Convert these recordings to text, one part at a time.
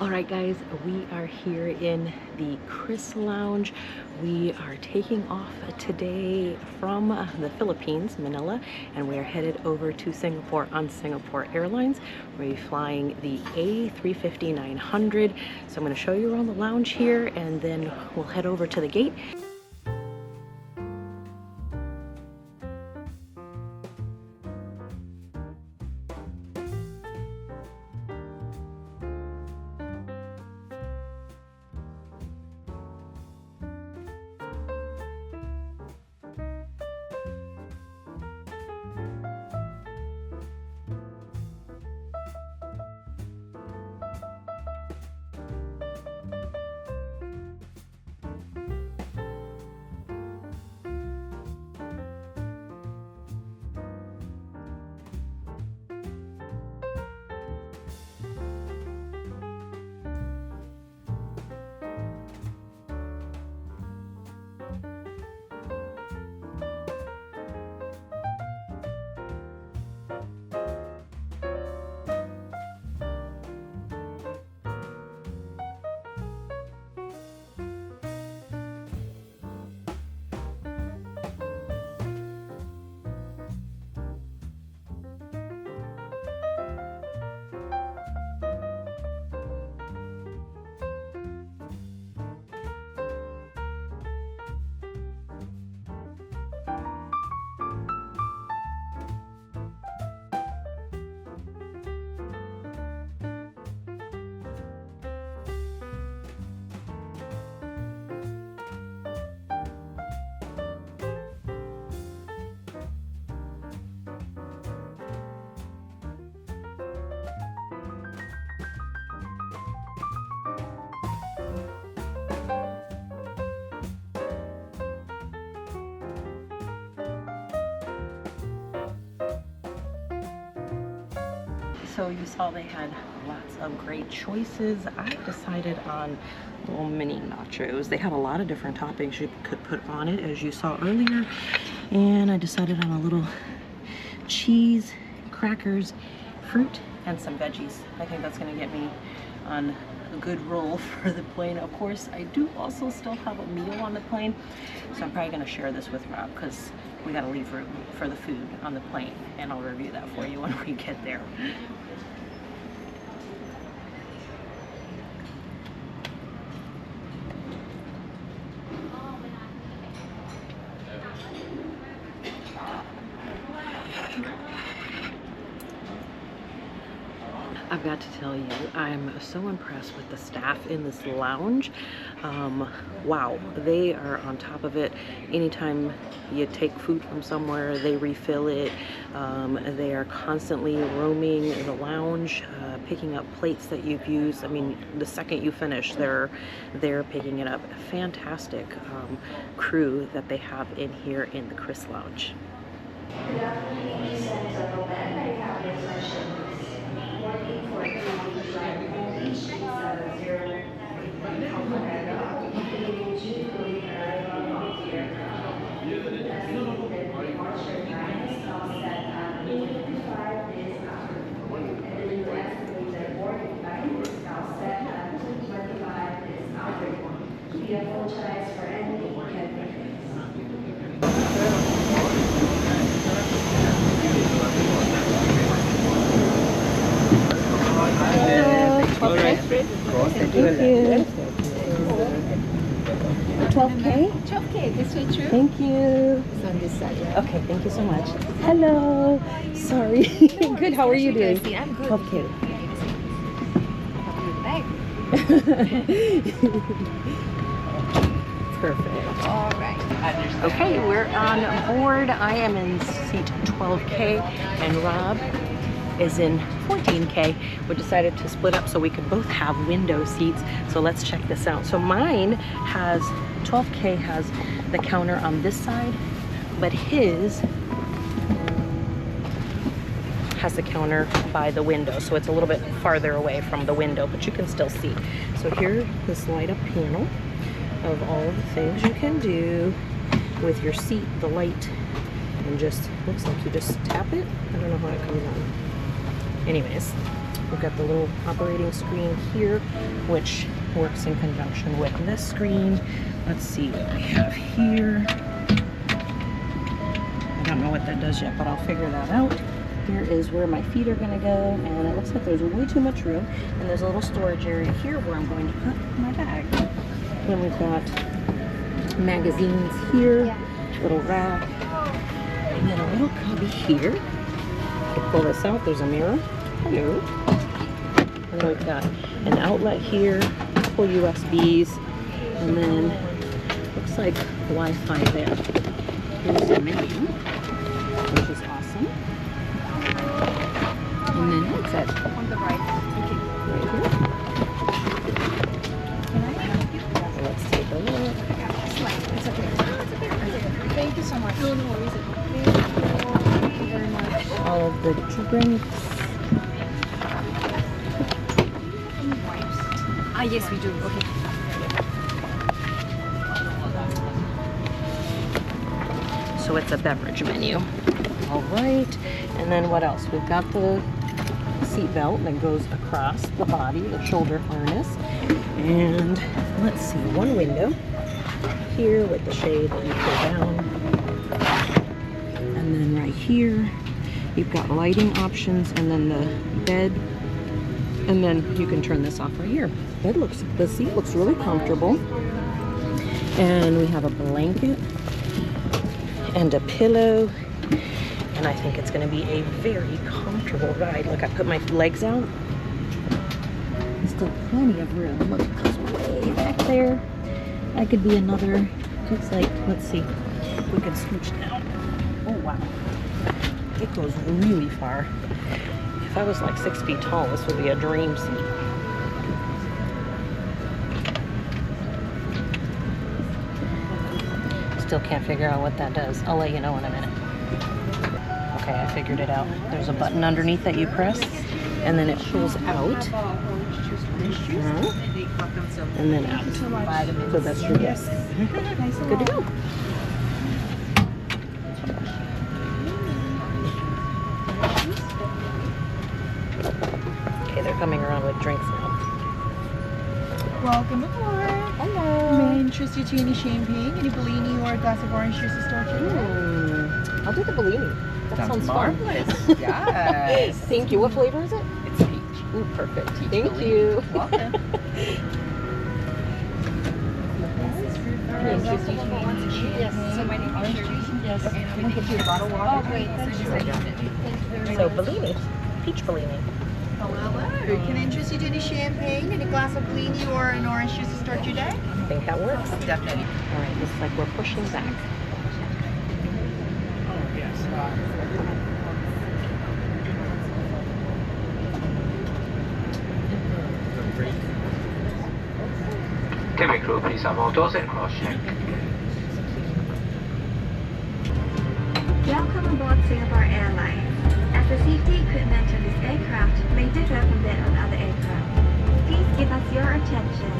All right, guys, we are here in the Kris Lounge. We are taking off today from the Philippines, Manila, and we are headed over to Singapore on Singapore Airlines. We'll be flying the A350-900. So I'm going to show you around the lounge here, and then we'll head over to the gate. So you saw they had lots of great choices. I decided on little mini nachos. They had a lot of different toppings you could put on it, as you saw earlier. And I decided on a little cheese, crackers, fruit, and some veggies. I think that's gonna get me on a good roll for the plane. Of course, I do also still have a meal on the plane, so I'm probably gonna share this with Rob because we gotta leave room for the food on the plane, and I'll review that for you when we get there. I've got to tell you, I'm so impressed with the staff in this lounge. Wow, they are on top of it. Anytime you take food from somewhere, they refill it. They are constantly roaming the lounge, picking up plates that you've used. I mean, the second you finish, they're picking it up. Fantastic crew that they have in here in the Kris Lounge. Good afternoon, ladies and gentlemen. I have your attention. Boarding for flight MH370 from Manila, including duty-free arrival of the aircraft. The estimated departure time is now set at 8:55 this afternoon, and the estimated boarding time is now set at 2:25 this afternoon. We apologize for any inconvenience. Thank you. 12K? 12K, this way through? Thank you. It's on this side. Okay, thank you so much. Hello. Sorry. Good, how are you doing? I'm good. 12K. Perfect. All right. Okay, we're on board. I am in seat 12K and Rob is in 14K. We decided to split up so we could both have window seats. So let's check this out. So mine has, 12K has the counter on this side, but his has the counter by the window. So it's a little bit farther away from the window, but you can still see. So here's this light up panel of all the things you can do with your seat, the light, and just looks like you just tap it. I don't know how it comes on. Anyways, We've got the little operating screen here, which works in conjunction with this screen. Let's see what we have here. I don't know what that does yet, but I'll figure that out. Here is where my feet are gonna go, and it looks like there's way too much room. And there's a little storage area here where I'm going to put my bag. Then we've got magazines here, little rack, and then a little cubby here. To pull this out, there's a mirror. Hello. And then we've got an outlet here, couple USBs, and then looks like Wi-Fi there. Here's the menu, which is awesome. And then what's that? On the right. Okay. Right here. Can I help you? So let's take a look. It's fine. It's okay. No, it's okay. It's okay. Thank you so much. No, no worries. Thank you very much. All of the drinks. Ah, yes, we do. Okay. So it's a beverage menu. All right. And then what else? We've got the seat belt that goes across the body, the shoulder harness. And let's see, one window here with the shade that you pull down. And then right here, you've got lighting options, and then the bed. And then you can turn this off right here. The seat looks really comfortable. And we have a blanket and a pillow. And I think it's gonna be a very comfortable ride. Look, I put my legs out. There's still plenty of room. Look, it goes way back there. That could be another, looks like, let's see, if we can scooch down. Oh, wow. It goes really far. If I was like 6 feet tall, this would be a dream seat. Still can't figure out what that does. I'll let you know in a minute. Okay, I figured it out. There's a button underneath that you press, and then it pulls out. And then out. So that's your guess. Good to go. Okay, they're coming around with drinks now. Welcome aboard. Hello. May I interest you to any champagne, any Bellini, or a glass of orange juice to start your day? I'll do the Bellini. That sounds fun. marvelous. Yes. Thank you. What flavor is it? It's peach. Ooh, perfect. Peach Thank Bellini. you. Welcome. Yes. So my name is Shirley. Yes. And I'm going to get you a bottle of water. Oh, great. Thank you. Thank you very So much. Bellini, peach Bellini. Hello. Can I interest you to any champagne, any glass of Bellini, or an orange juice to start your day? I think that works. Definitely. All right, looks like we're pushing back. Cabin crew, please have all doors and cross-check. Welcome aboard Singapore Airlines. As the safety equipment on this aircraft may differ from that on other aircraft, please give us your attention.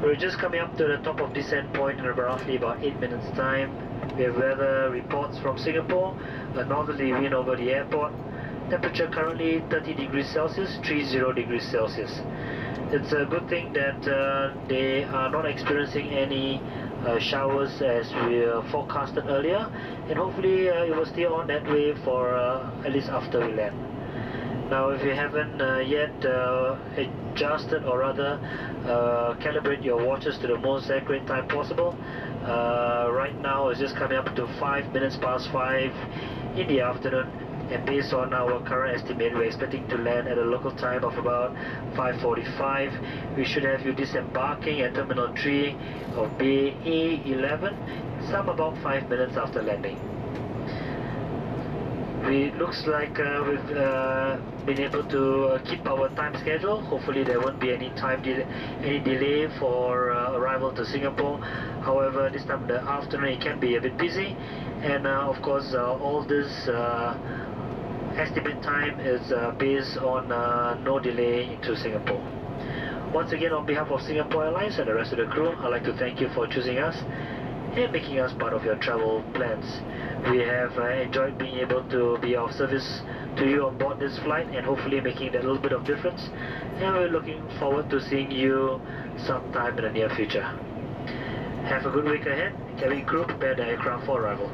We're just coming up to the top of descent point in roughly about 8 minutes time. We have weather reports from Singapore, a northerly wind over the airport. Temperature currently 30 degrees Celsius, 30 degrees Celsius. It's a good thing that they are not experiencing any showers as we forecasted earlier, and hopefully it will stay on that way for at least after we land. Now if you haven't yet adjusted or rather calibrate your watches to the most accurate time possible, right now it's just coming up to 5 minutes past 5 in the afternoon, and based on our current estimate we're expecting to land at a local time of about 5:45. We should have you disembarking at Terminal 3 of Bay A11 some about 5 minutes after landing. It looks like we've been able to keep our time schedule. Hopefully there won't be any delay for arrival to Singapore. However, this time in the afternoon it can be a bit busy, and of course all this estimate time is based on no delay into Singapore. Once again, on behalf of Singapore Airlines and the rest of the crew, I'd like to thank you for choosing us and making us part of your travel plans. We have enjoyed being able to be of service to you on board this flight, and hopefully making that little bit of difference, and we're looking forward to seeing you sometime in the near future. Have a good week ahead. Cabin crew, prepare the aircraft for arrival.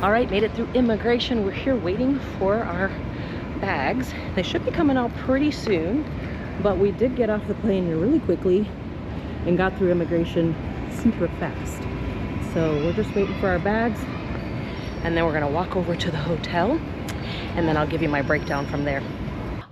All right, made it through immigration. We're here waiting for our bags. They should be coming out pretty soon, but we did get off the plane really quickly and got through immigration super fast. So we're just waiting for our bags, and then we're gonna walk over to the hotel, and then I'll give you my breakdown from there.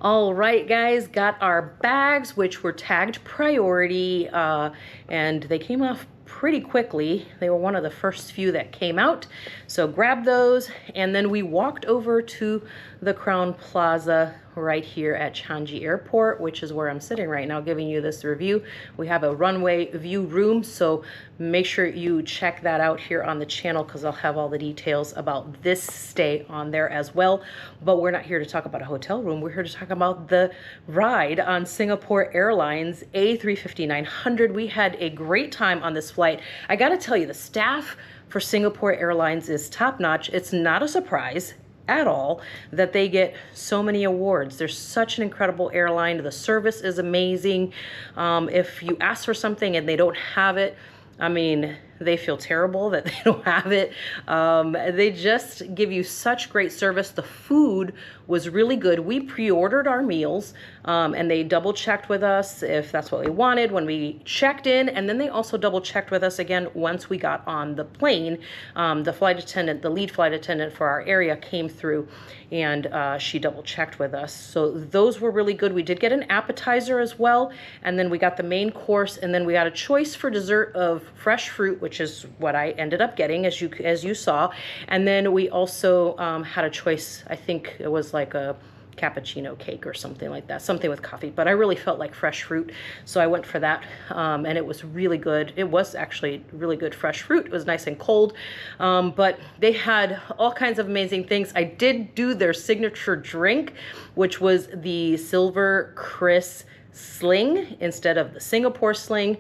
All right, guys, got our bags, which were tagged priority, and they came off pretty quickly. They were one of the first few that came out. So grabbed those, and then we walked over to the Crown Plaza right here at Changi Airport, which is where I'm sitting right now giving you this review. We have a runway view room, so make sure you check that out here on the channel because I'll have all the details about this stay on there as well. But we're not here to talk about a hotel room. We're here to talk about the ride on Singapore Airlines A350-900. We had a great time on this flight. I gotta tell you, the staff for Singapore Airlines is top-notch. It's not a surprise at all that they get so many awards. They're such an incredible airline. The service is amazing. If you ask for something and they don't have it, I mean, they feel terrible that they don't have it. They just give you such great service. The food was really good. We pre-ordered our meals, and they double checked with us if that's what we wanted when we checked in, and then they also double checked with us again once we got on the plane. The flight attendant, the lead flight attendant for our area came through, and she double checked with us. So those were really good. We did get an appetizer as well, and then we got the main course, and then we got a choice for dessert of fresh fruit, which is what I ended up getting, as you saw. And then we also had a choice. I think it was like a cappuccino cake or something like that, something with coffee, but I really felt like fresh fruit, so I went for that, and it was really good. It was actually really good fresh fruit. It was nice and cold, but they had all kinds of amazing things. I did do their signature drink, which was the SilverKris sling instead of the Singapore sling.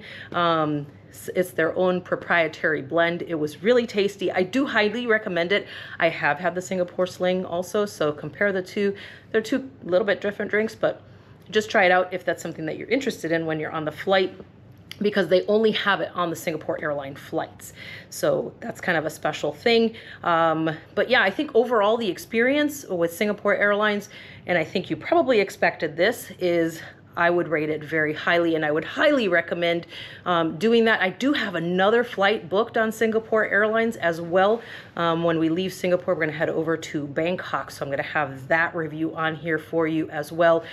It's their own proprietary blend. It was really tasty. I do highly recommend it. I have had the Singapore sling also, so compare the two. They're two little bit different drinks, but just try it out if that's something that you're interested in when you're on the flight, because they only have it on the Singapore Airlines flights. So that's kind of a special thing. But yeah, I think overall the experience with Singapore Airlines, and I think you probably expected this, is I would rate it very highly, and I would highly recommend doing that. I do have another flight booked on Singapore Airlines as well. When we leave Singapore, we're going to head over to Bangkok, so I'm going to have that review on here for you as well.